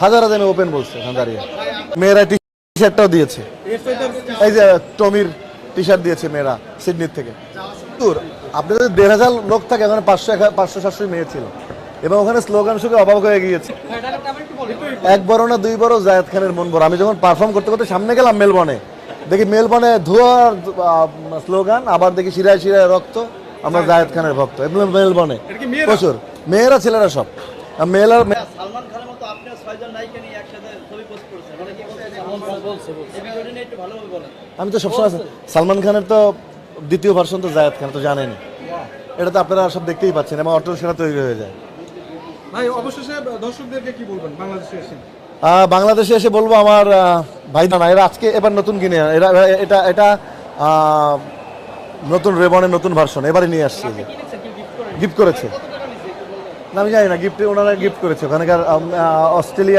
হাজার হাজার ওপেন বলছে এখন দাঁড়িয়ে। মেয়েরা টি শার্টটাও দিয়েছে, এই যে টমির টি শার্ট দিয়েছে মেয়েরা সিডনির থেকে। আপনি যদি 1,500 লোক থাকে, ওখানে 500-700 মেয়ে ছিল এবং ওখানে স্লোগান শুনে অবাক হয়ে গিয়েছে। এক বড় না দুই বড় জায়েদ খানের মন বড়। আমি যখন পারফর্ম করতে করতে সামনে গেলাম মেলবর্নে, দেখি মেলবর্নে ধোয়ার স্লোগান, আবার দেখি শিরায় শিরায় রক্ত, আমরা জায়েদ খানের ভক্ত। মেলবর্নে প্রচুর মেয়েরা ছেলেরা সব মেয়েরা। সালমান খানের মতো আপনিও 6 জন নায়িকা নিয়ে একসাথে ছবি পোস্ট করেছেন, মানে কি বলছে এই বিষয়টা নিয়ে একটু ভালোভাবে বলেন। আমি তো সবসময় সালমান খানের তো দ্বিতীয় ভার্সন তো জায়েদ খান, তো জানেন, এটা তো আপনারা সব দেখতেই পাচ্ছেন এবং অটো সেটা তৈরি হয়ে যায়। ভাই অবশেষে দর্শকদেরকে কি বলবেন বাংলাদেশে এসে? বাংলাদেশে এসে বলবো আমার ভাই না, এরা আজকে এবার নতুন কিনে এরা এটা এটা নতুন রেবনের নতুন ভার্সন এবারে নিয়ে আসছে, গিফট করেছে। না আমি জানি না, গিফট ওনারা গিফট করেছে ওখানকার অস্ট্রেলিয়া